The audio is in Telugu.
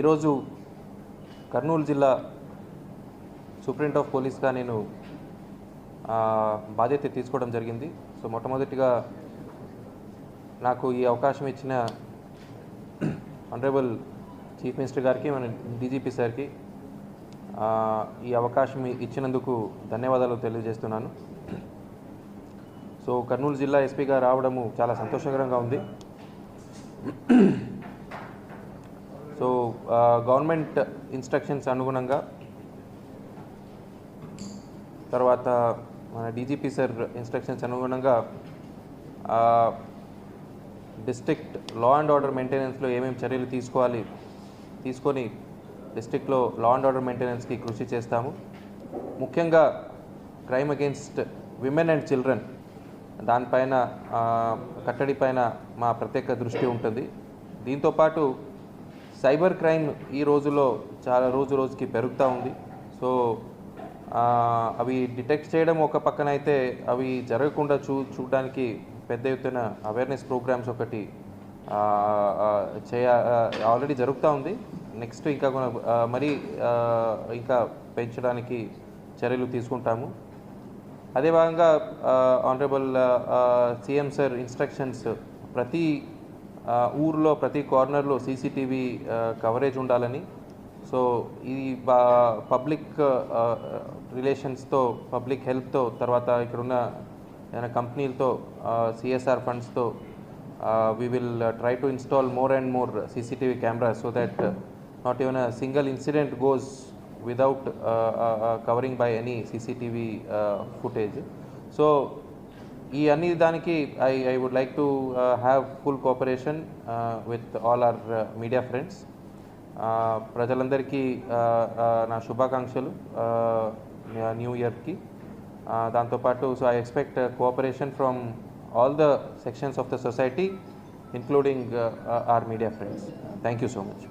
ఈరోజు కర్నూలు జిల్లా సూపరింట్ ఆఫ్ పోలీస్గా నేను బాధ్యత తీసుకోవడం జరిగింది. సో మొట్టమొదటిగా నాకు ఈ అవకాశం ఇచ్చిన ఆనరబుల్ చీఫ్ మినిస్టర్ గారికి, మన డీజీపీ సార్కి ఈ అవకాశం ఇచ్చినందుకు ధన్యవాదాలు తెలియజేస్తున్నాను. సో కర్నూలు జిల్లా ఎస్పీగా రావడము చాలా సంతోషకరంగా ఉంది. సో గవర్నమెంట్ ఇన్స్ట్రక్షన్స్ అనుగుణంగా తర్వాత మన డీజీపీ సార్ ఇన్స్ట్రక్షన్స్ అనుగుణంగా డిస్ట్రిక్ట్ లా అండ్ ఆర్డర్ మెయింటెనెన్స్లో ఏమేమి చర్యలు తీసుకొని డిస్ట్రిక్ట్లో లా అండ్ ఆర్డర్ మెయింటెనెన్స్కి కృషి చేస్తాము. ముఖ్యంగా crime against women and children దానిపైన కట్టడి పైన మా ప్రత్యేక దృష్టి ఉంటుంది. దీంతోపాటు సైబర్ క్రైమ్ ఈ రోజులో చాలా రోజుకి పెరుగుతూ ఉంది. సో అవి డిటెక్ట్ చేయడం ఒక పక్కన అయితే అవి జరగకుండా చూడడానికి పెద్ద ఎత్తున అవేర్నెస్ ప్రోగ్రామ్స్ ఒకటి ఆల్రెడీ జరుగుతూ ఉంది. నెక్స్ట్ ఇంకా ఇంకా పెంచడానికి చర్యలు తీసుకుంటాము. అదే భాగంగా ఆనరబుల్ సీఎం సార్ ఇన్స్ట్రక్షన్స్ ప్రతి ఊర్లో ప్రతి కార్నర్లో సీసీటీవీ కవరేజ్ ఉండాలని. సో ఈ పబ్లిక్ రిలేషన్స్తో, పబ్లిక్ హెల్ప్తో, తర్వాత ఇక్కడున్న ఏదైనా కంపెనీలతో CSR ఫండ్స్తో we will try to install more and more CCTV cameras so that not even a single incident goes without covering by any CCTV footage. So ఈ అన్ని దానికి I would like to have full cooperation with all our media friends. ప్రజలందరికీ నా శుభాకాంక్షలు న్యూ ఇయర్కి. దాంతోపాటు so I expect cooperation from all the sections of the society, including our media friends. Thank you so much.